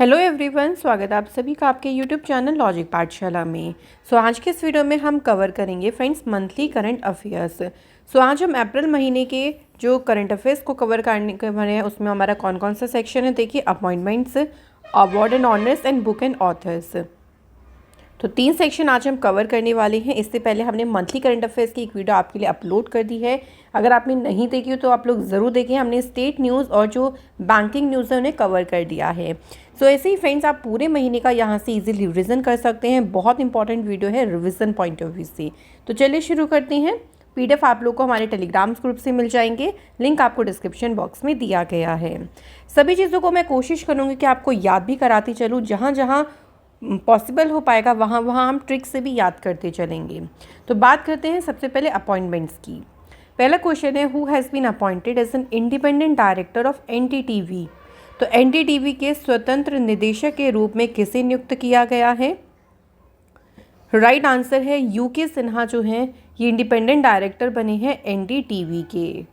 Hello everyone, स्वागत है आप सभी का आपके यूट्यूब चैनल लॉजिक पाठशाला में। आज के इस वीडियो में हम कवर करेंगे फ्रेंड्स मंथली करंट अफेयर्स। आज हम अप्रैल महीने के जो करंट अफेयर्स को कवर करने के बारे हैं उसमें हमारा कौन कौन सा सेक्शन है। देखिए, appointments, award and honours and book and authors. तो 3 सेक्शन आज हम कवर करने वाले हैं। इससे पहले हमने मंथली करंट अफेयर्स की एक वीडियो आपके लिए अपलोड कर दी है। अगर आपने नहीं देखी हो तो आप लोग ज़रूर देखें। हमने स्टेट न्यूज़ और जो बैंकिंग न्यूज़ है उन्हें कवर कर दिया है। ऐसे ही फ्रेंड्स आप पूरे महीने का यहाँ से इजीली रिवीजन कर सकते हैं। बहुत इंपॉर्टेंट वीडियो है रिवीजन पॉइंट ऑफ व्यू से। तो चलिए शुरू करते हैं। PDF आप लोग को हमारे टेलीग्राम ग्रुप से मिल जाएंगे, लिंक आपको डिस्क्रिप्शन बॉक्स में दिया गया है। सभी चीज़ों को मैं कोशिश करूँगी कि आपको याद भी कराती चलूँ, जहाँ जहाँ पॉसिबल हो पाएगा वहाँ वहाँ हम ट्रिक से भी याद करते चलेंगे। तो बात करते हैं सबसे पहले अपॉइंटमेंट्स की। पहला क्वेश्चन है, who has been appointed as an independent director of NDTV। तो NDTV के स्वतंत्र निदेशक के रूप में किसे नियुक्त किया गया है? राइट आंसर है UK सिन्हा जो हैं ये इंडिपेंडेंट डायरेक्टर बने हैं NDTV के।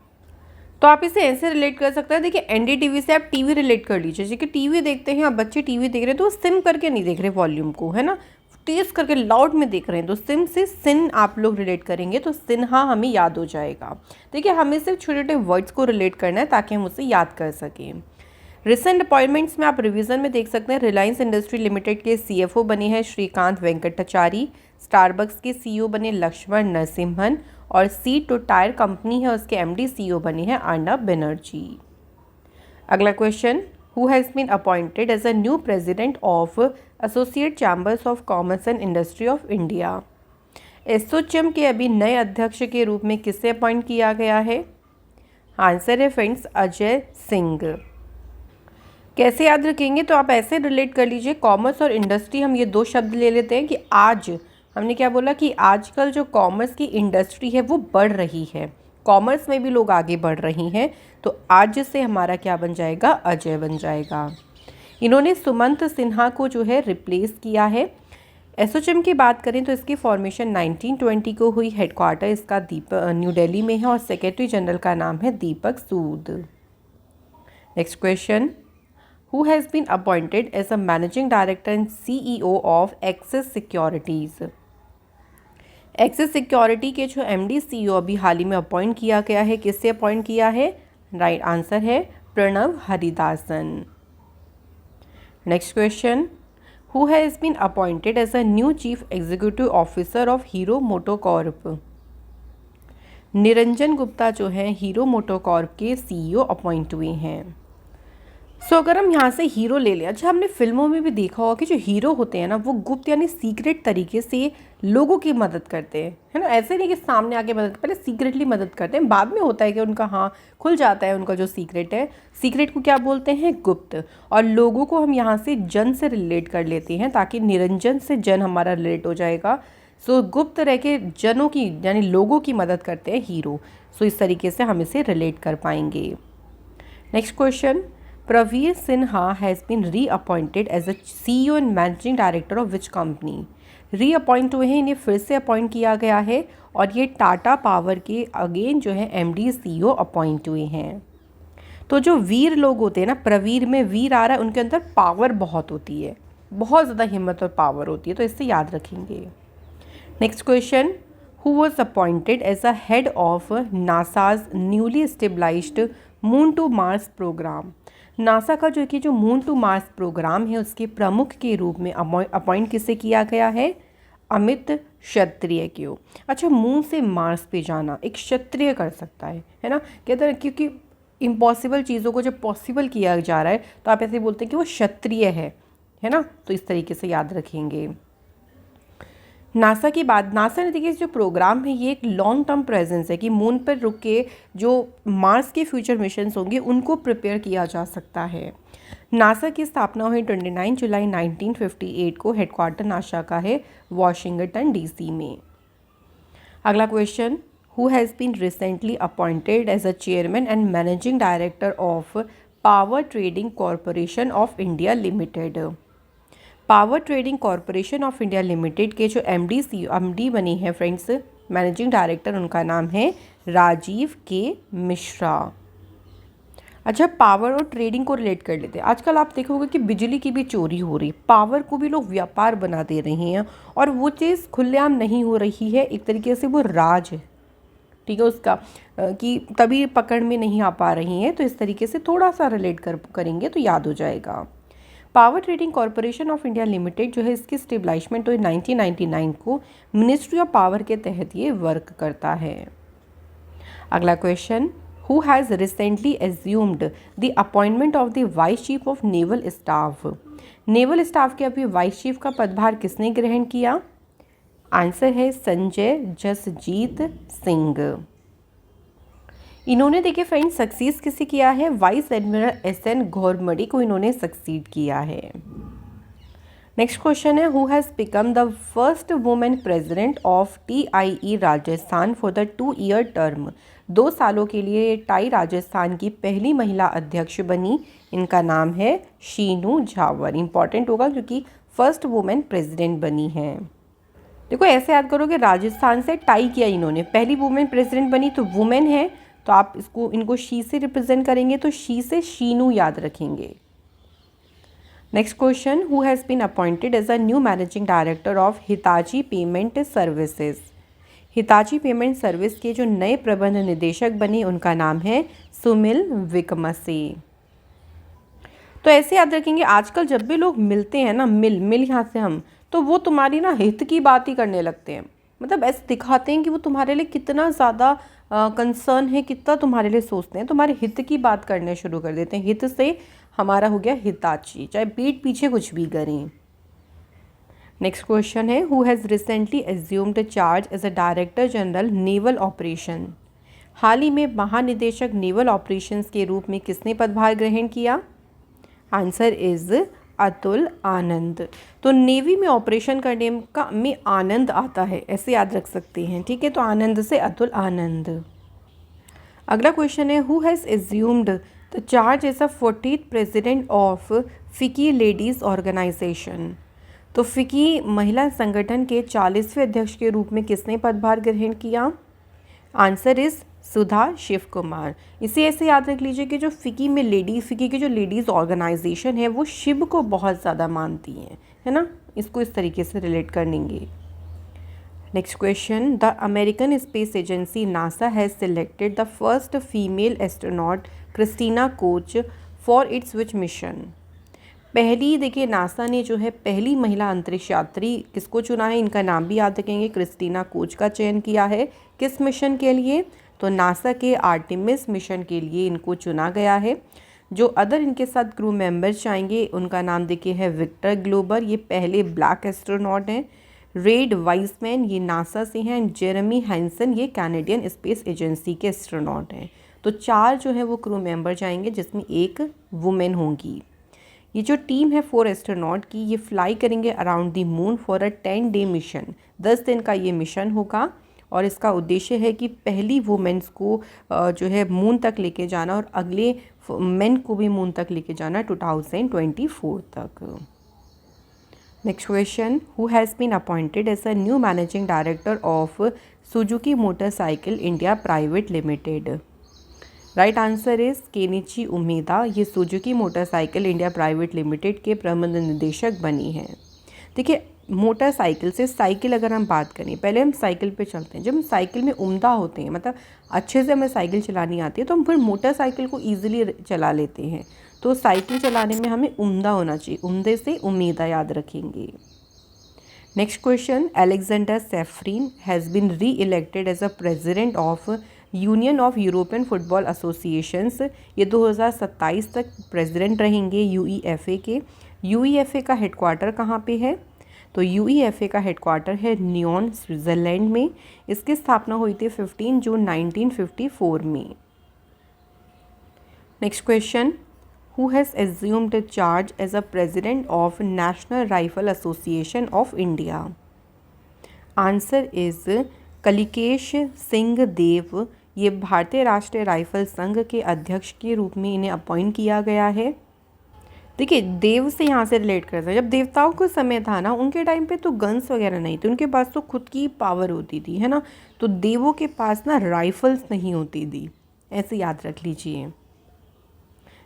तो आप इसे ऐसे रिलेट कर सकते हैं। देखिए, NDTV से आप टीवी रिलेट कर लीजिए। जैसे कि टीवी देखते हैं, आप बच्चे टीवी देख रहे हैं तो सिम करके नहीं देख रहे वॉल्यूम को, है ना, तेज करके लाउड में देख रहे हैं। तो सिम से सिन आप लोग रिलेट करेंगे तो सिन्हा हमें याद हो जाएगा। देखिए, हमें सिर्फ छोटे छोटे वर्ड्स को रिलेट करना है ताकि हम उसे याद कर सकें। रिसेंट अपॉइंटमेंट्स में आप रिवीजन में देख सकते हैं। रिलायंस इंडस्ट्री लिमिटेड के CFO बने हैं श्रीकांत वेंकटाचारी। स्टारबक्स के CEO बने लक्ष्मण नरसिम्हन और C2 टायर कंपनी है उसके MD CEO बने हैं अर्नब बनर्जी। अगला question, who has been appointed as a new president of Associated Chambers of Commerce and Industry of India. ASSOCHAM के अभी नए अध्यक्ष के रूप में किसे अपॉइंट किया गया है? आंसर है फ्रेंड्स अजय सिंह। कैसे याद रखेंगे? तो आप ऐसे रिलेट कर लीजिए, कॉमर्स और इंडस्ट्री हम ये 2 शब्द ले लेते हैं कि आज हमने क्या बोला कि आजकल जो कॉमर्स की इंडस्ट्री है वो बढ़ रही है, कॉमर्स में भी लोग आगे बढ़ रही हैं। तो आज से हमारा क्या बन जाएगा? अजय बन जाएगा। इन्होंने सुमंत सिन्हा को जो है रिप्लेस किया है। एसोचैम की बात करें तो इसकी फॉर्मेशन 1920 को हुई। हेडक्वार्टर इसका न्यू दिल्ली में है और सेक्रेटरी जनरल का नाम है Deepak Sood. Next question, who has been appointed as a managing director and CEO of Axis Securities। Axis security के जो MD CEO अभी हाल ही में अपॉइंट किया गया है, किससे अपॉइंट किया है? राइट आंसर है Pranav Haridasan. Next question, who has been appointed as a new chief executive officer of Hero MotoCorp. Niranjan Gupta जो है हीरो मोटोकॉर्प के CEO अपॉइंट हुए हैं। अगर हम यहाँ से हीरो ले लें, अच्छा हमने फिल्मों में भी देखा होगा कि जो हीरो होते हैं ना वो गुप्त यानी सीक्रेट तरीके से लोगों की मदद करते हैं, है ना। ऐसे नहीं कि सामने आके मदद, पहले सीक्रेटली मदद करते हैं, बाद में होता है कि उनका हाँ खुल जाता है उनका जो सीक्रेट है। सीक्रेट को क्या बोलते हैं? गुप्त। और लोगों को हम यहाँ से जन से रिलेट कर लेते हैं ताकि निरंजन से जन हमारा रिलेट हो जाएगा। गुप्त रह के जनों की यानी लोगों की मदद करते हैं हीरो। इस तरीके से हम इसे रिलेट कर पाएंगे। Next question, Pravir Sinha has been reappointed as a CEO and managing director of which company. Reappoint हुए हैं, इन्हें फिर से अपॉइंट किया गया है और ये टाटा पावर के अगेन जो है MD CEO अपॉइंट हुए हैं। तो जो वीर लोग होते हैं ना, प्रवीर में वीर आ रहा है, उनके अंदर पावर बहुत होती है, बहुत ज़्यादा हिम्मत और पावर होती है, तो इससे याद रखेंगे। Next question, who was appointed as a head of NASA's newly stabilised moon to Mars programme. NASA का जो मून टू मार्स प्रोग्राम है उसके प्रमुख के रूप में अपॉइंट किसे किया गया है? अमित क्षत्रिय क्यों? अच्छा, मून से मार्स पे जाना एक क्षत्रिय कर सकता है ना। कहते हैं क्योंकि इम्पॉसिबल चीज़ों को जब पॉसिबल किया जा रहा है तो आप ऐसे बोलते हैं कि वो क्षत्रिय है ना। तो इस तरीके से याद रखेंगे। नासा की बात, नासा ने देखिए जो प्रोग्राम है ये एक लॉन्ग टर्म प्रेजेंस है कि मून पर रुक के जो मार्स के फ्यूचर मिशंस होंगे उनको प्रिपेयर किया जा सकता है। नासा की स्थापना हुई 29 जुलाई 1958 को। हेडक्वार्टर नासा का है वॉशिंगटन DC में। अगला question, who has been recently appointed as a chairman and managing director of Power Trading Corporation of India Limited. Power Trading Corporation of India Limited के जो MD बनी है फ्रेंड्स, मैनेजिंग डायरेक्टर, उनका नाम है राजीव के मिश्रा। अच्छा, पावर और ट्रेडिंग को रिलेट कर लेते हैं। आजकल आप देखोगे कि बिजली की भी चोरी हो रही है, पावर को भी लोग व्यापार बना दे रहे हैं और वो चीज़ खुलेआम नहीं हो रही है, एक तरीके से वो राज है, ठीक है उसका, कि तभी पकड़ में नहीं आ पा रही हैं। तो इस तरीके से थोड़ा सा रिलेट करेंगे तो याद हो जाएगा। Power Trading Corporation of India limited जो है, इसकी स्टेबलाइजमेंट तो 1999 को मिनिस्ट्री ऑफ पावर के तहत ये वर्क करता है। अगला question, who has recently assumed the appointment of the vice chief of naval staff. Naval staff के अभी वाइस चीफ का पदभार किसने ग्रहण किया? आंसर है संजय जसजीत सिंह। इन्होंने देखिए फ्रेंड्स सक्सीड किसे किया है? Vice admiral SN. घोरमडी को इन्होंने सक्सीड किया है। नेक्स्ट क्वेश्चन है, who has become the first women president of TIE Rajasthan for the 2-year term. 2 सालों के लिए टाई राजस्थान की पहली महिला अध्यक्ष बनी। इनका नाम है शीनू झावर। इंपॉर्टेंट होगा क्योंकि फर्स्ट वुमेन प्रेसिडेंट बनी है। देखो ऐसे याद करो कि राजस्थान से टाई किया इन्होंने, पहली वुमेन प्रेसिडेंट बनी तो वुमेन है, तो आप इनको शी से रिप्रेजेंट करेंगे तो शी से शीनू याद रखेंगे। Next question, who has been appointed as a new managing director of Hitachi Payment Services. Hitachi Payment Service के जो नए प्रबंध निदेशक बने उनका नाम है सुमिल विकमसे। तो ऐसे याद रखेंगे, आजकल जब भी लोग मिलते हैं ना, मिल यहाँ से हम, तो वो तुम्हारी ना हित की बात ही करने लगते हैं। मतलब ऐसे दिखाते हैं कि वो तुम्हारे लिए कितना ज़्यादा कंसर्न है, कितना तुम्हारे लिए सोचते हैं, तुम्हारे हित की बात करने शुरू कर देते हैं। हित से हमारा हो गया हिताची, चाहे पीठ पीछे कुछ भी करें। नेक्स्ट क्वेश्चन है, who has recently assumed charge as a director general naval operation. हाल ही में महानिदेशक नेवल ऑपरेशंस के रूप में किसने पदभार ग्रहण किया? आंसर इज अतुल आनंद। तो नेवी में ऑपरेशन करने का में आनंद आता है, ऐसे याद रख सकते हैं, ठीक है। तो आनंद से अतुल आनंद। अगला क्वेश्चन है, who has assumed the charge as a 40th president of FICCI Ladies Organisation. तो फिकी महिला संगठन के 40वें अध्यक्ष के रूप में किसने पदभार ग्रहण किया? आंसर इज सुधा शिव कुमार। इसे ऐसे याद रख लीजिए कि जो फिकी की जो लेडीज़ ऑर्गेनाइजेशन है वो शिव को बहुत ज़्यादा मानती हैं, है ना। इसको इस तरीके से रिलेट कर लेंगे। Next question, the American space agency NASA has selected the first female astronaut Christina Koch for its which mission. पहली देखिए नासा ने जो है पहली महिला अंतरिक्ष यात्री किसको चुना है? इनका नाम भी याद रखेंगे, क्रिस्टीना कोच का चयन किया है। किस मिशन के लिए? तो नासा के आर्टेमिस मिशन के लिए इनको चुना गया है। जो अदर इनके साथ क्रू मेंबर्स आएंगे उनका नाम देखिए है विक्टर ग्लोबर, ये पहले ब्लैक एस्ट्रोनॉट हैं। रेड वाइसमैन ये नासा से हैं। जेरेमी हैंसन ये कैनेडियन स्पेस एजेंसी के एस्ट्रोनॉट हैं। तो 4 जो है वो क्रू मेंबर जाएंगे जिसमें एक वुमेन होंगी। ये जो टीम है 4 एस्ट्रोनॉट की, ये फ्लाई करेंगे around the moon for a 10 day mission. 10 दिन का ये मिशन होगा और इसका उद्देश्य है कि पहली वुमेन्स को जो है मून तक लेके जाना और अगले मेन को भी मून तक लेके जाना 2024 तक। Next question, who has been appointed as a new managing director of Suzuki motorcycle India private limited. Right answer is Kenichi Umeda. ये Suzuki motorcycle India private limited के प्रबंध निदेशक बनी हैं। देखिए मोटरसाइकिल से साइकिल अगर हम बात करें, पहले हम साइकिल पे चलते हैं। जब हम साइकिल में उम्दा होते हैं, मतलब अच्छे से हमें साइकिल चलानी आती है, तो हम फिर मोटरसाइकिल को ईजिली चला लेते हैं। तो साइकिल चलाने में हमें उम्दा होना चाहिए, उम्दे से उम्मीदा याद रखेंगे। Next question, Aleksander Ceferin has been re elected as a president of union of European football associations. ये 2027 तक प्रेसिडेंट रहेंगे यूईएफए के। यूईएफए का हेडक्वार्टर कहाँ पे है? तो यूईएफए का हेडक्वार्टर है न्योन स्विट्ज़रलैंड में। इसकी स्थापना हुई थी 15 जून 1954 में। Next question, who has assumed charge as a president of national rifle association of India. Answer is Kalikesh Singh Deo. ये भारतीय राष्ट्रीय राइफल संघ के अध्यक्ष के रूप में इन्हें अपॉइंट किया गया है। देखिए देव से यहाँ से रिलेट करते हैं, जब देवताओं का समय था ना, उनके टाइम पे तो गन्स वगैरह नहीं थे, उनके पास तो खुद की पावर होती थी, है ना। तो देवों के पास ना राइफल्स नहीं होती थी, ऐसे याद रख लीजिए।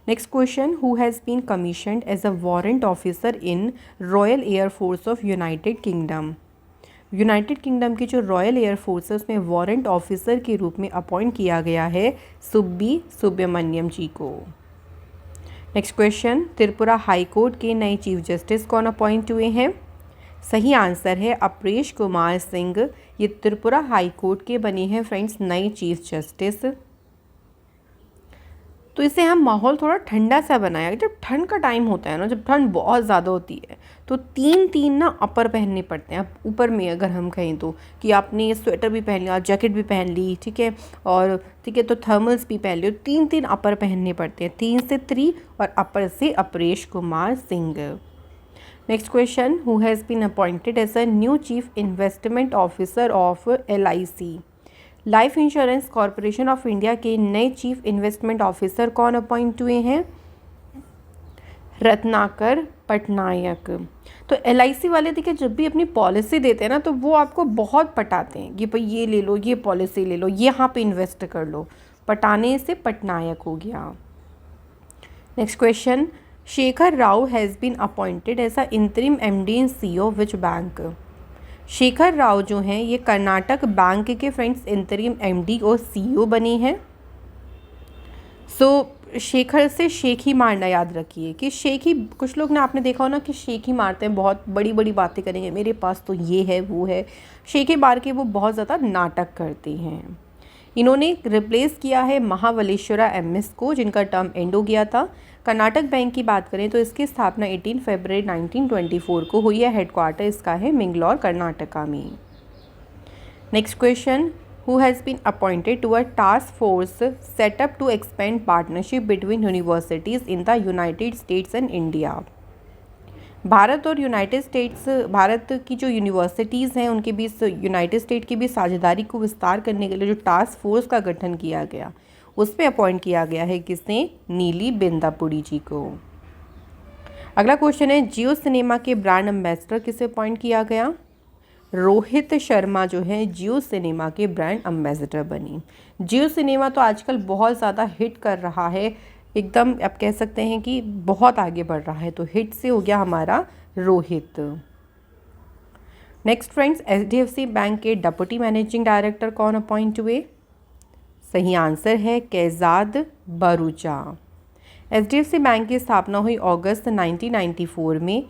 Next question, who has been commissioned as a warrant officer in Royal Air Force of United Kingdom. United Kingdom की जो रॉयल एयर फोर्स है उसमें वारंट ऑफिसर के रूप में अपॉइंट किया गया है सुब्बी सुब्रमण्यम जी को। Next question, Tripura high court के नए चीफ जस्टिस कौन अपॉइंट हुए हैं? सही आंसर है अपरेश कुमार सिंह। ये त्रिपुरा हाई कोर्ट के बने हैं फ्रेंड्स नए चीफ जस्टिस। तो इसे हम माहौल थोड़ा ठंडा सा बनाया। जब ठंड का टाइम होता है ना, जब ठंड बहुत ज़्यादा होती है तो तीन ना अपर पहनने पड़ते हैं। अब ऊपर में अगर हम कहें तो कि आपने स्वेटर भी पहन लिया, जैकेट भी पहन ली, ठीक है, और ठीक है तो थर्मल्स भी पहन लियो। तीन अपर पहनने पड़ते हैं, 3 से 3 और अपर से Aparesh Kumar Singh. Next question, who has been appointed as a new chief investment officer of LIC। Life insurance corporation of India के नए चीफ इन्वेस्टमेंट ऑफिसर कौन अपॉइंट हुए हैं? रत्नाकर पटनायक। तो LIC वाले देखिए जब भी अपनी पॉलिसी देते हैं ना तो वो आपको बहुत पटाते हैं कि भाई ये ले लो, ये पॉलिसी ले लो, ये यहाँ पे इन्वेस्ट कर लो। पटाने से पटनायक हो गया। Next question, Shekhar Rao has been appointed as a interim MD in CEO which bank. Shekhar Rao जो हैं ये कर्नाटक बैंक के फ्रेंड्स इंटरिम MD और CEO बने हैं। शेखर से शेख ही मारना याद रखिए कि शेख ही, कुछ लोग ना आपने देखा हो ना कि शेख ही मारते हैं, बहुत बड़ी बड़ी बातें करेंगे, मेरे पास तो ये है वो है, शेख ही मार के वो बहुत ज़्यादा नाटक करते हैं। इन्होंने रिप्लेस किया है महाबलेश्वरा MS को जिनका टर्म एंड हो गया था। कर्नाटक बैंक की बात करें तो इसकी स्थापना 18 फरवरी 1924 को हुई है। हेडक्वार्टर इसका है मिंगलोर कर्नाटका में। Next question, who has been appointed to a task force set up to expand partnership between universities in the United States and India। Bharat और यूनाइटेड स्टेट्स, भारत की जो यूनिवर्सिटीज़ हैं उनके बीच यूनाइटेड स्टेट की भी साझेदारी को विस्तार करने के लिए जो टास्क फोर्स का गठन किया गया उस पर अपॉइंट किया गया है किसने? नीली बेंदापुड़ी जी को। अगला क्वेश्चन है, जियो सिनेमा के ब्रांड एम्बेसडर किसे अपॉइंट किया गया? रोहित शर्मा जो है जियो सिनेमा के ब्रांड एम्बेसडर बनी। जियो सिनेमा तो आजकल बहुत ज़्यादा हिट कर रहा है, एकदम आप कह सकते हैं कि बहुत आगे बढ़ रहा है, तो हिट से हो गया हमारा Rohit. Next friends, HDFC bank के डिप्टी मैनेजिंग डायरेक्टर कौन अपॉइंट हुए? सही आंसर है कैजाद बरूचा। HDFC बैंक की स्थापना हुई अगस्त 1994 में।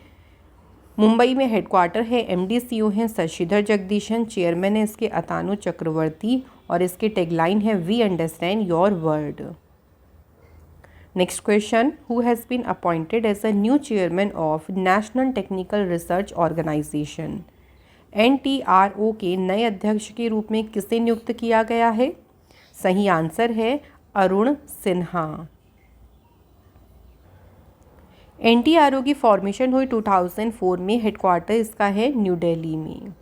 मुंबई में हेडक्वार्टर है। MD CEO हैं शशिधर जगदीशन, चेयरमैन है इसके अतानु चक्रवर्ती और इसके टैगलाइन है we understand your world. Next question, who has been appointed as a new chairman of national technical research organisation. NTRO के नए अध्यक्ष के रूप में किसे नियुक्त किया गया है? सही आंसर है अरुण सिन्हा। NTRO की फॉर्मेशन हुई 2004 में। हेडक्वार्टर इसका है न्यू दिल्ली में।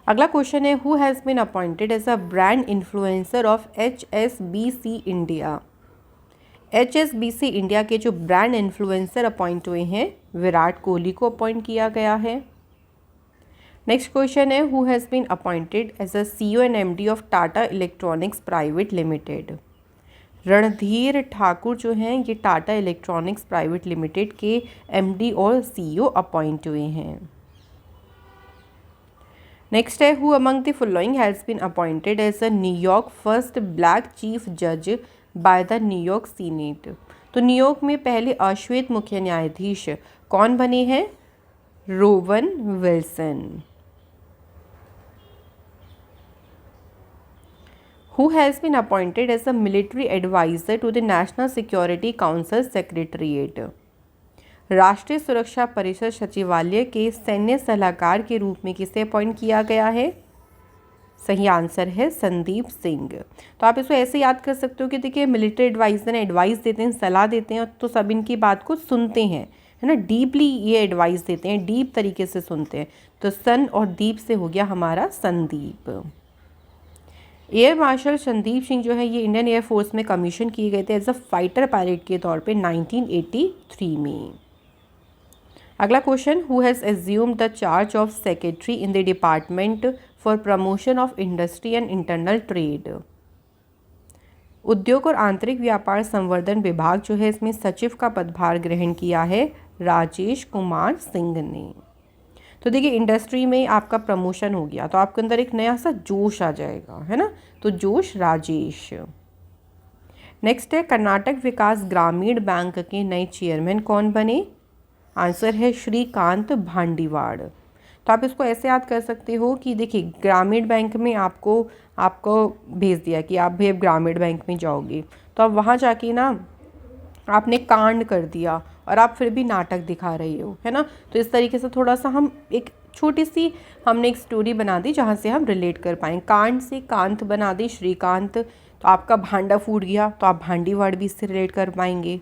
अगला क्वेश्चन है, who has been appointed as a brand influencer of HSBC India. HSBC India के जो ब्रांड इन्फ्लुएंसर अपॉइंट हुए हैं विराट कोहली को अपॉइंट किया गया है। नेक्स्ट क्वेश्चन है, who has been appointed as a CEO and MD of Tata electronics private limited. Randhir Thakur जो हैं ये टाटा इलेक्ट्रॉनिक्स प्राइवेट लिमिटेड के MD और CEO अपॉइंट हुए हैं। नेक्स्ट है, who among the following has been appointed as a New York first black chief जज by the New York senate. तो न्यूयॉर्क में पहले अश्वेत मुख्य न्यायाधीश कौन बने हैं? Rowan Wilson. Who has been appointed as a military advisor to the National Security Council Secretariat। राष्ट्रीय सुरक्षा परिषद सचिवालय के सैन्य सलाहकार के रूप में किसे अपॉइंट किया गया है? सही आंसर है संदीप सिंह। तो आप इसको ऐसे याद कर सकते हो कि देखिए मिलिट्री एडवाइजर एडवाइस देते हैं, सलाह देते हैं, तो सब इनकी बात को सुनते हैं, है ना, डीपली ये एडवाइस देते हैं, डीप तरीके से सुनते हैं। तो सन और दीप से हो गया हमारा संदीप। एयर मार्शल संदीप सिंह जो है ये इंडियन एयरफोर्स में कमीशन किए गए थे एज अ फाइटर पायलट के तौर पे 1983 में। अगला question, who has assumed the charge of secretary in the department for promotion of industry and internal trade. उद्योग और आंतरिक व्यापार संवर्धन विभाग जो है इसमें सचिव का पदभार ग्रहण किया है राजेश कुमार सिंह ने। तो देखिए इंडस्ट्री में आपका प्रमोशन हो गया तो आपके अंदर एक नया सा जोश आ जाएगा, है ना, तो जोश राजेश। नेक्स्ट है कर्नाटक विकास ग्रामीण बैंक के नए चेयरमैन कौन बने? आंसर है श्रीकांत भांडीवाड़। तो आप इसको ऐसे याद कर सकते हो कि देखिए ग्रामीण बैंक में आपको भेज दिया कि आप भी अब ग्रामीण बैंक में जाओगे, तो अब वहाँ जाके ना आपने कांड कर दिया और आप फिर भी नाटक दिखा रहे हो, है ना। तो इस तरीके से थोड़ा सा हम एक छोटी सी हमने एक स्टोरी बना दी जहाँ से हम रिलेट कर पाएँ। कांड से कांत बना दी श्रीकांत, तो आपका भांडा फूट गया तो आप भांडीवाड़ भी इससे रिलेट कर पाएंगे।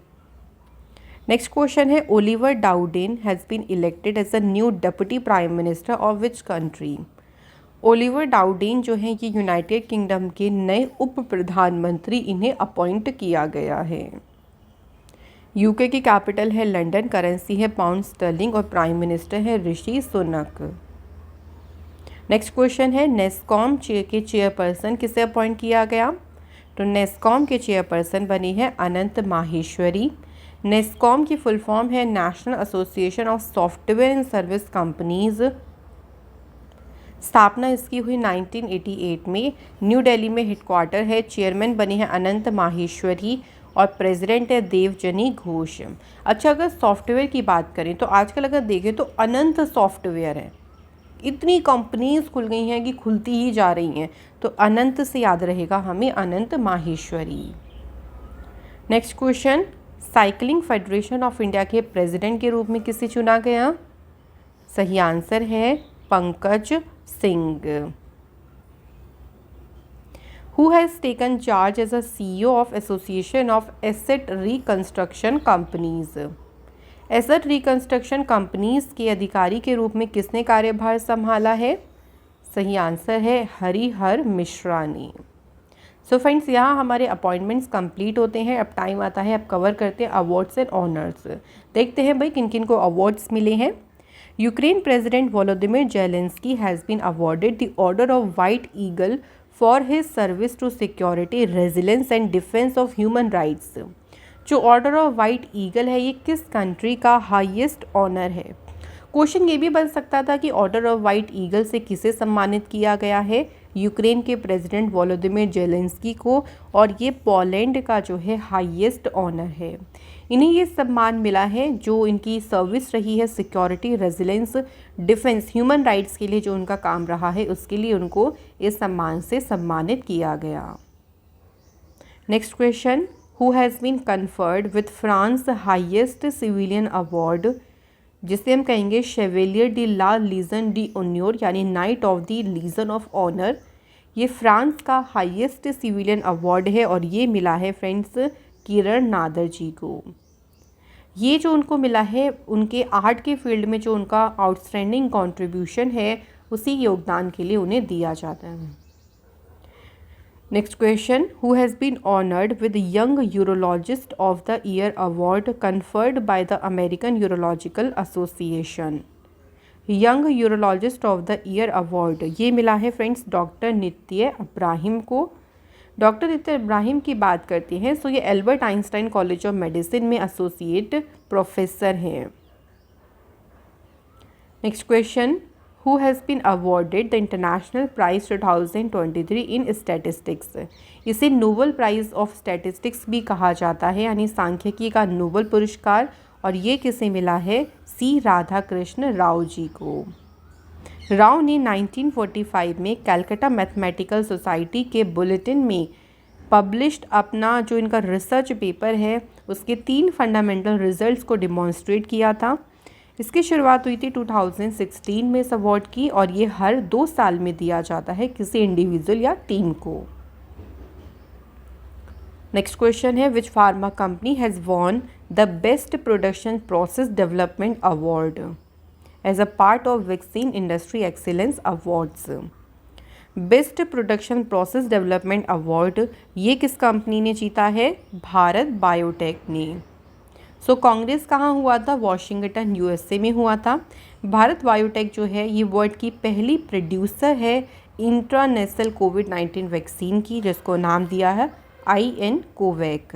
नेक्स्ट क्वेश्चन है Oliver Dowden has been elected as a new deputy prime minister of which country? Oliver Dowden जो है ये यूनाइटेड किंगडम के नए उप प्रधानमंत्री, इन्हें अपॉइंट किया गया है। यूके की कैपिटल है लंदन, करेंसी है पाउंड स्टर्लिंग और प्राइम मिनिस्टर है ऋषि सुनक। नेक्स्ट क्वेश्चन है नेस्कॉम के चेयरपर्सन किसे अपॉइंट किया गया? तो नेस्कॉम के चेयरपर्सन बनी है अनंत माहेश्वरी। नेस्कॉम की फुल फॉर्म है national association of software and service companies. स्थापना इसकी हुई 1988 में। न्यू दिल्ली में हेडक्वार्टर है। चेयरमैन बनी है अनंत माहेश्वरी और प्रेसिडेंट है देवजनी घोष। अच्छा, अगर सॉफ्टवेयर की बात करें तो आजकल अगर देखें तो अनंत सॉफ्टवेयर है, इतनी कंपनीज खुल गई हैं कि खुलती ही जा रही हैं, तो अनंत से याद रहेगा हमें Anant Maheshwari. Next question cycling federation of India के प्रेसिडेंट के रूप में किसे चुना गया? सही आंसर है Pankaj Singh. Who has taken charge as a CEO of Association of Asset Reconstruction Companies? Asset reconstruction companies के अधिकारी के रूप में किसने कार्यभार संभाला है? सही आंसर है हरिहर मिश्रा ने। सो फ्रेंड्स, यहाँ हमारे अपॉइंटमेंट्स कंप्लीट होते हैं। अब टाइम आता है अब कवर करते हैं अवार्ड्स एंड ऑनर्स। देखते हैं भाई किन किन को अवार्ड्स मिले हैं। Ukraine president Volodymyr Zelensky has been awarded the order of white eagle for his service to security, resilience and defence of human rights. जो ऑर्डर ऑफ वाइट ईगल है ये किस कंट्री का हाईएस्ट ऑनर है? Question ये भी बन सकता था कि ऑर्डर ऑफ वाइट ईगल से किसे सम्मानित किया गया है? यूक्रेन के प्रेसिडेंट वोलोदिमिर जेलेंस्की को, और ये पोलैंड का जो है हाईएस्ट ऑनर है। इन्हें ये सम्मान मिला है जो इनकी सर्विस रही है security, resilience, defence, human rights के लिए जो उनका काम रहा है उसके लिए उनको इस सम्मान से सम्मानित किया गया। Next question who has been conferred with France highest civilian award, जिसे हम कहेंगे chevalier de la legion de honour यानी knight of the legion of honour. ये फ्रांस का हाईएस्ट सिविलियन अवार्ड है और ये मिला है फ्रेंड्स किरण नादर जी को। ये जो उनको मिला है उनके आर्ट के फील्ड में जो उनका आउटस्टैंडिंग कंट्रीब्यूशन है उसी योगदान के लिए उन्हें दिया जाता है। Next question who has been honoured with young urologist of the year award conferred by the American urological association. Young urologist of the year award ये मिला है फ्रेंड्स डॉक्टर नित्य इब्राहिम को। डॉक्टर नित्य इब्राहिम की बात करते हैं तो ये Albert Einstein college of medicine में एसोसिएट प्रोफेसर हैं। Next question who has been awarded the international prize 2023 in statistics. इसे नोबेल प्राइज ऑफ स्टैटिस्टिक्स भी कहा जाता है यानी सांख्यिकी का नोबेल पुरस्कार, और ये किसे मिला है? सी राधाकृष्ण राव जी को। राव ने 1945 में कैलकाटा मैथमेटिकल सोसाइटी के बुलेटिन में पब्लिश्ड अपना जो इनका रिसर्च पेपर है उसके 3 फंडामेंटल रिजल्ट्स को डिमॉन्स्ट्रेट किया था। इसकी शुरुआत हुई थी 2016 में इस अवार्ड की, और ये हर 2 साल में दिया जाता है किसी इंडिविजुअल या टीम को। नेक्स्ट क्वेश्चन है which pharma company has won the best production process development award as a part of vaccine industry excellence awards. Best production process development award ये किस कंपनी ने जीता है? भारत बायोटेक ने। सो कांग्रेस कहाँ हुआ था? वॉशिंगटन यूएसए में हुआ था। भारत बायोटेक जो है ये वर्ल्ड की पहली प्रोड्यूसर है इंट्रानेशनल कोविड-19 वैक्सीन की, जिसको नाम दिया है IN Covacc.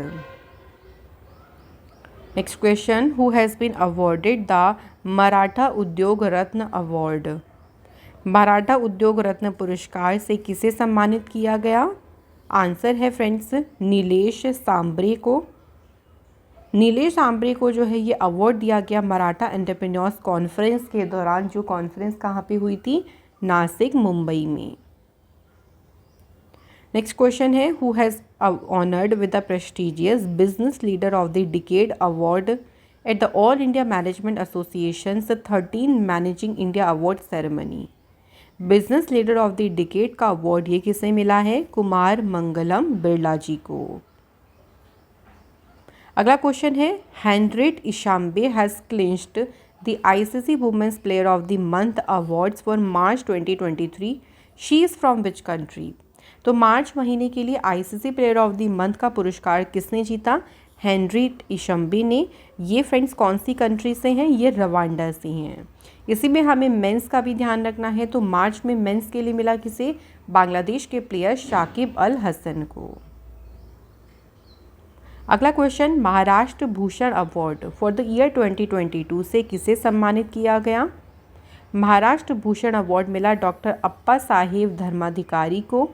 Next question, who has been awarded the Maratha Udyog Ratna award. Maratha Udyog रत्न पुरस्कार से किसे सम्मानित किया गया? आंसर है फ्रेंड्स नीलेश सांबरे को। नीलेश सांबरे को जो है ये अवार्ड दिया गया मराठा एंटरप्रेन्योर्स कॉन्फ्रेंस के दौरान, जो कॉन्फ्रेंस कहाँ पे हुई थी? नासिक, मुंबई में। नेक्स्ट क्वेश्चन है, who has honoured with the prestigious business leader of the decade award at the all India management association 13 managing India award ceremony. Business leader of the decade का अवार्ड ये किसे मिला है? कुमार मंगलम बिरला जी को। अगला क्वेश्चन है, Henriette Ishimwe has clinched the ICC women's player of the month awards for March 2023। She is from which country? तो March महीने के लिए ICC player of the month का पुरस्कार किसने जीता? हेनरिट इशम्बे ने। ये फ्रेंड्स कौन सी कंट्री से हैं? ये रवांडा से हैं। इसी में हमें मेंस का भी ध्यान रखना है, तो मार्च में मेंस के लिए मिला किसे? बांग्लादेश के प्लेयर शाकिब अल हसन को। अगला question, Maharashtra Bhushan award for the year 2022 से किसे सम्मानित किया गया? महाराष्ट्र भूषण अवार्ड मिला डॉक्टर अप्पा साहेब धर्माधिकारी को।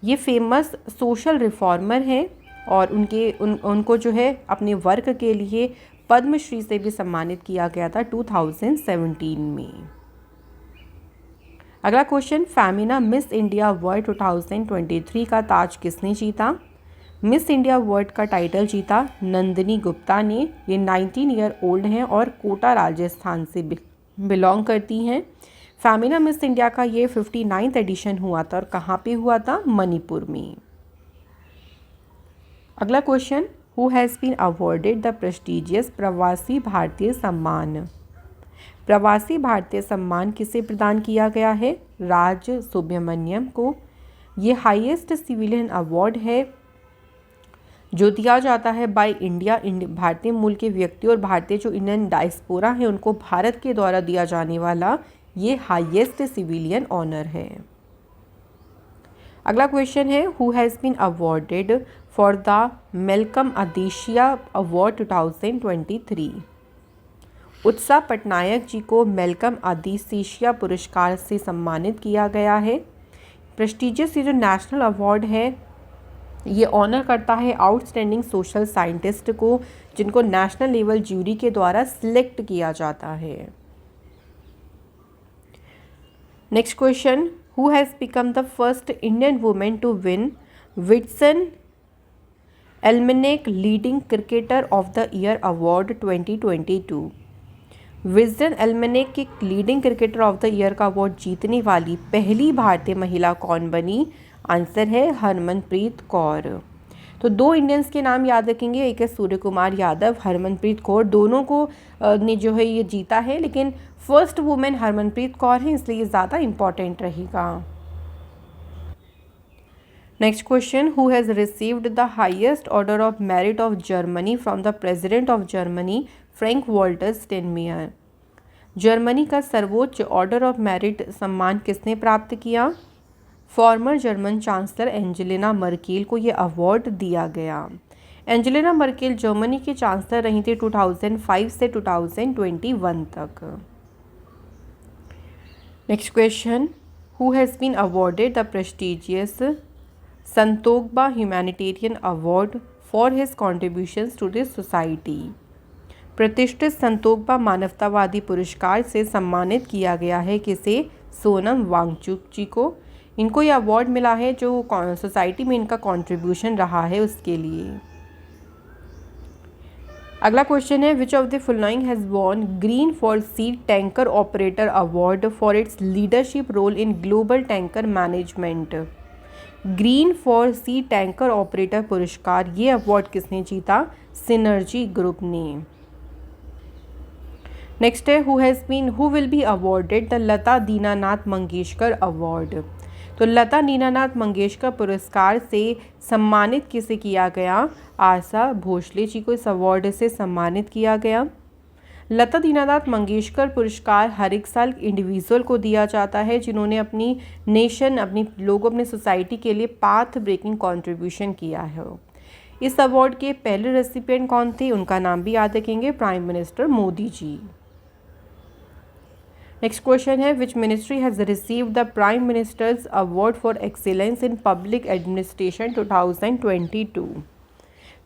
ये फेमस सोशल रिफॉर्मर हैं और उनको जो है अपने वर्क के लिए पद्मश्री से भी सम्मानित किया गया था 2017 में। अगला question, Femina miss India world 2023 का ताज किसने जीता? मिस इंडिया वर्ल्ड का टाइटल जीता नंदिनी गुप्ता ने। ये 19 ईयर ओल्ड हैं और कोटा राजस्थान से बिलोंग करती हैं। फेमिना मिस इंडिया का ये 59th एडिशन हुआ था और कहाँ पे हुआ था? मणिपुर में। अगला question, who has been awarded the prestigious Pravasi Bharatiya सम्मान। प्रवासी भारतीय सम्मान किसे प्रदान किया गया है? राज सुब्रमण्यम को। ये हाईएस्ट सिविलियन अवार्ड है जो दिया जाता है बाय इंडिया, भारतीय मूल के व्यक्ति और भारतीय जो इंडियन डायस्पोरा है उनको भारत के द्वारा दिया जाने वाला ये हाईएस्ट सिविलियन ऑनर है। अगला क्वेश्चन है, who has been awarded for the Malcolm Adiseshiah award 2023। Utsa Patnaik ji को मेलकम अदेशिया पुरस्कार से सम्मानित किया गया है। प्रेस्टिजियस ये जो नेशनल अवार्ड है ये ऑनर करता है आउटस्टैंडिंग सोशल साइंटिस्ट को, जिनको नेशनल लेवल ज्यूरी के द्वारा सिलेक्ट किया जाता है। Next question, who has become the first Indian women to win विट्सन Almanack leading cricketer of the year award 2022। Wisden Almanack के leading cricketer of the year का अवार्ड जीतने वाली पहली भारतीय महिला कौन बनी? आंसर है हरमनप्रीत कौर। तो दो इंडियंस के नाम याद रखेंगे, एक है सूर्य कुमार यादव, हरमनप्रीत कौर, दोनों को ने जो है ये जीता है, लेकिन फर्स्ट वुमेन हरमनप्रीत कौर है, इसलिए ये ज़्यादा इम्पॉर्टेंट रहेगा। Next question, who has received the highest order of merit of Germany from the president of Germany Frank Walter Steinmeier. Germany का सर्वोच्च ऑर्डर ऑफ मेरिट सम्मान किसने प्राप्त किया? Former German chancellor Angelina Merkel को ये अवार्ड दिया गया। एंजेलिना मर्केल जर्मनी की चांसलर रही थी 2005 से 2021 तक। Next question, who has been awarded the prestigious Santokba humanitarian award for his contributions to this society. प्रतिष्ठित संतोग्बा मानवतावादी पुरस्कार से सम्मानित किया गया है किसे? सोनम वांगचुक जी को। इनको ये अवार्ड मिला है जो सोसाइटी में इनका कंट्रीब्यूशन रहा है उसके लिए। अगला क्वेश्चन है, which of the following has won green for sea tanker operator award for its leadership role in global tanker management. Green for sea tanker operator पुरस्कार ये अवार्ड किसने जीता? सिनर्जी ग्रुप ने। नेक्स्ट है, who will be awarded the Lata Dinanath Mangeshkar award. तो लता दीनानाथ मंगेशकर पुरस्कार से सम्मानित किसे किया गया? आशा भोसले जी को इस अवार्ड से सम्मानित किया गया। लता दीनानाथ मंगेशकर पुरस्कार हर एक साल इंडिविजुअल को दिया जाता है जिन्होंने अपनी नेशन, अपनी लोगों, अपनी सोसाइटी के लिए पाथ ब्रेकिंग कंट्रीब्यूशन किया है। इस अवार्ड के पहले रेसिपिएंट कौन थे, उनका नाम भी याद रखेंगे, prime minister Modi ji. Next question है, which ministry has received the prime ministers award for excellence in public administration 2022?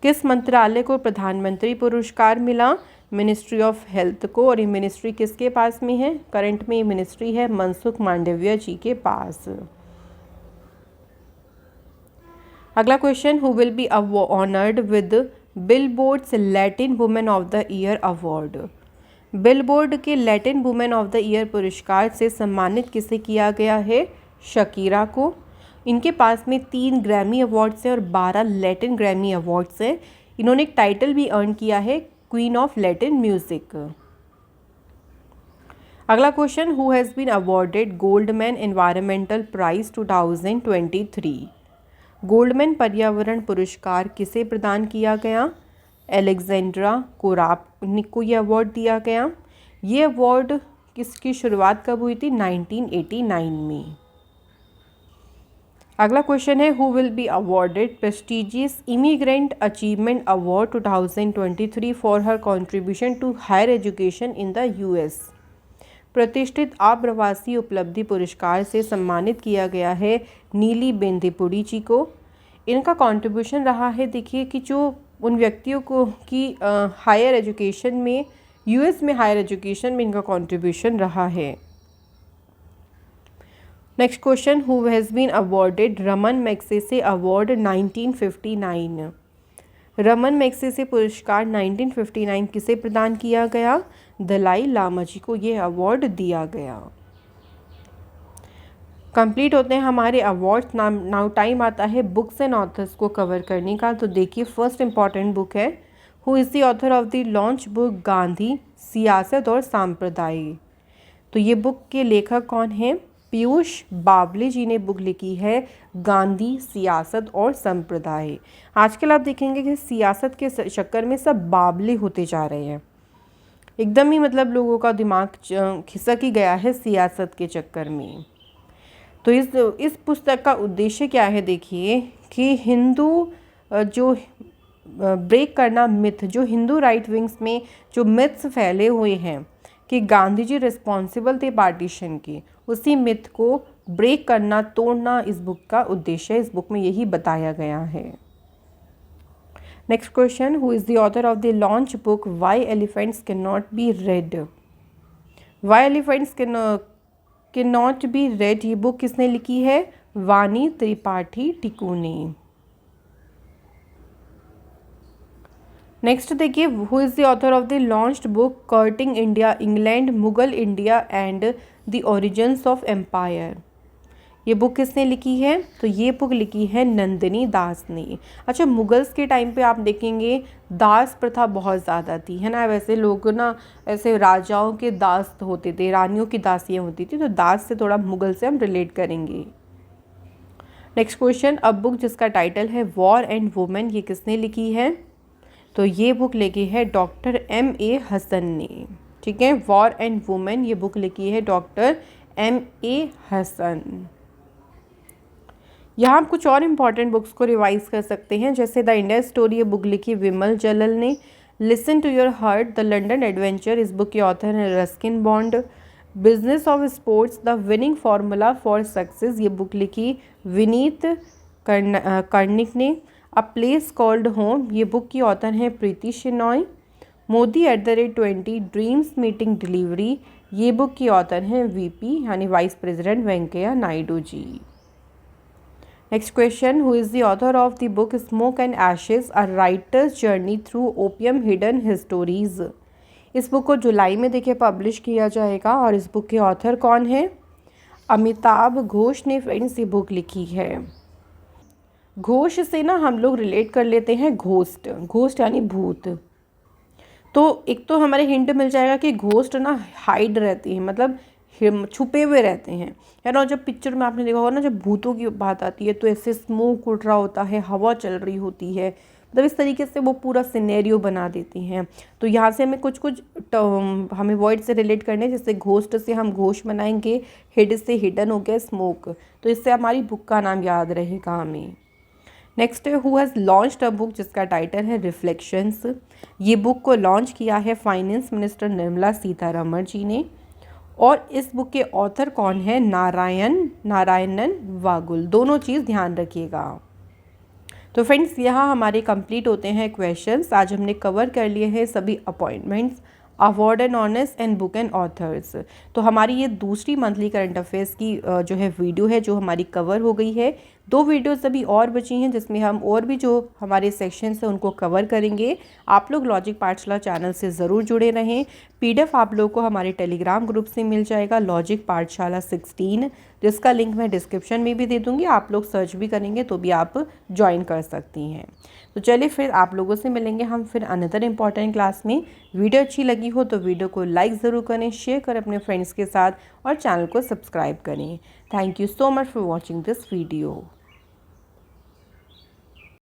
किस मंत्रालय को प्रधानमंत्री पुरस्कार मिला? मिनिस्ट्री ऑफ हेल्थ को। और ये मिनिस्ट्री किसके पास में है? करंट में ये मिनिस्ट्री है मनसुख मांडविया जी के पास। अगला question, who will be honoured with Billboard's Latin women of the year award? Billboard के Latin women of the year पुरस्कार से सम्मानित किसे किया गया है? शकीरा को। इनके पास में 3 ग्रैमी अवार्ड्स हैं और 12 लैटिन ग्रैमी अवार्ड्स हैं। इन्होंने एक टाइटल भी अर्न किया है, क्वीन ऑफ लैटिन म्यूजिक। अगला question, who has been awarded Goldman environmental prize 2023? Goldman पर्यावरण पुरस्कार किसे प्रदान किया गया? एलेक्जेंड्रा कोरापनिक को ये अवार्ड दिया गया। ये अवार्ड किसकी शुरुआत कब हुई थी? 1989 में। अगला क्वेश्चन है, who will be awarded prestigious immigrant achievement award 2023 for her contribution to higher education in the US? प्रतिष्ठित आप्रवासी उपलब्धि पुरस्कार से सम्मानित किया गया है नीली बेंदेपुड़ी जी को। इनका कंट्रीब्यूशन रहा है, देखिए कि जो उन व्यक्तियों को की हायर एजुकेशन में, यूएस में हायर एजुकेशन में इनका कंट्रीब्यूशन रहा है। Next question, who has been awarded Ramon Magsaysay award 1959? Ramon Magsaysay पुरस्कार 1959 किसे प्रदान किया गया? दलाई लामा जी को ये अवार्ड दिया गया। कंप्लीट होते हैं हमारे अवार्ड्स। नाउ टाइम आता है बुक्स एंड ऑथर्स को कवर करने का। तो देखिए, फर्स्ट इंपॉर्टेंट बुक है, who is the author of the launch book Gandhi, सियासत और सांप्रदाय? तो ये बुक के लेखक कौन हैं? पीयूष बावले जी ने बुक लिखी है गांधी, सियासत और संप्रदाय। आजकल आप देखेंगे कि सियासत के चक्कर में सब बावले होते जा रहे हैं, एकदम ही मतलब लोगों का दिमाग खिसक ही गया है सियासत के चक्कर में। तो इस पुस्तक का उद्देश्य क्या है? देखिए कि हिंदू जो ब्रेक करना मिथ, जो हिंदू राइट विंग्स में जो मिथ्स फैले हुए हैं कि गांधी जी रिस्पॉन्सिबल थे पार्टीशन के, उसी मिथ को ब्रेक करना, तोड़ना इस बुक का उद्देश्य है। इस बुक में यही बताया गया है। Next question, who is the author of the launch book why elephants can not be red? Why elephants can not be red, ये बुक किसने लिखी है? वानी त्रिपाठी टिकू ने। नेक्स्ट देखिए, who is the author of the launched book courting India, England, Mughal India and the origins of empire? ये book किसने लिखी है? तो ये बुक लिखी है नंदिनी दास ने। अच्छा, मुगल्स के टाइम पे आप देखेंगे दास प्रथा बहुत ज़्यादा थी, है ना। वैसे लोग ना ऐसे राजाओं के दास होते थे, रानियों की दासियाँ होती थी, तो दास से थोड़ा मुगल से हम रिलेट करेंगे। नेक्स्ट क्वेश्चन, अब बुक जिसका टाइटल है वॉर एंड वुमेन, ये किसने लिखी है? तो ये बुक लिखी है डॉक्टर M.A. हसन ने। ठीक है, वॉर एंड वुमेन ये बुक लिखी है डॉक्टर M.A. हसन। यहाँ आप कुछ और इम्पॉर्टेंट बुक्स को रिवाइज कर सकते हैं, जैसे द इंडिया स्टोरी ये बुक लिखी विमल जलल ने। Listen to your heart the London adventure, इस बुक के ऑथर हैं Ruskin Bond. Business of sports the winning formula for success, ये बुक लिखी विनीत कर्णिक ने। अ प्लेस कॉल्ड होम, ये बुक की ऑथर हैं Preeti Shenoy. Modi @20 dreams meeting delivery, ये बुक की ऑथर हैं VP यानी vice president Venkaiah Naidu ji. Next question, who is the author of the book smoke and ashes a writer's journey through opium hidden histories? इस book को जुलाई में देखिए पब्लिश किया जाएगा और इस बुक के ऑथर कौन है? अमिताभ घोष ने फ्रेंड्स ये बुक लिखी है। घोष से ना हम लोग रिलेट कर लेते हैं घोस्ट, घोस्ट यानी भूत। तो एक तो हमारे हिंट मिल जाएगा कि घोस्ट ना हाइड रहती है, मतलब छुपे हुए रहते हैं, है ना। जब पिक्चर में आपने देखा होगा ना, जब भूतों की बात आती है तो ऐसे स्मोक उठ रहा होता है, हवा चल रही होती है, मतलब इस तरीके से वो पूरा सिनेरियो बना देती हैं। तो यहाँ से हमें कुछ कुछ हमें वर्ड से रिलेट करने, जैसे घोस्ट से हम घोष बनाएंगे, हिड से हिडन हो गया स्मोक, तो इससे हमारी बुक का नाम याद रहेगा हमें। नेक्स्ट है who has launched a book, जिसका टाइटल है रिफ्लेक्शंस। ये बुक को लॉन्च किया है फाइनेंस मिनिस्टर निर्मला सीतारमण जी ने। और इस बुक के ऑथर कौन है? नारायणन वागुल। दोनों चीज़ ध्यान रखिएगा। तो फ्रेंड्स यहाँ हमारे कंप्लीट होते हैं क्वेश्चंस। आज हमने कवर कर लिए हैं सभी appointments, award and honours and book and authors. तो हमारी ये दूसरी मंथली करंट अफेयर्स की जो है वीडियो है जो हमारी कवर हो गई है। 2 वीडियोस अभी और बची हैं जिसमें हम और भी जो हमारे सेक्शंस हैं उनको कवर करेंगे। आप लोग लॉजिक पाठशाला चैनल से ज़रूर जुड़े रहें। PDF आप लोग को हमारे टेलीग्राम ग्रुप से मिल जाएगा, लॉजिक पाठशाला 16, जिसका लिंक मैं डिस्क्रिप्शन में भी दे दूँगी। आप लोग सर्च भी करेंगे तो भी आप ज्वाइन कर सकती हैं। तो चलिए फिर आप लोगों से मिलेंगे हम फिर अनदर इम्पॉर्टेंट क्लास में। वीडियो अच्छी लगी हो तो वीडियो को लाइक ज़रूर करें, शेयर करें अपने फ्रेंड्स के साथ और चैनल को सब्सक्राइब करें। Thank you so much for watching this video.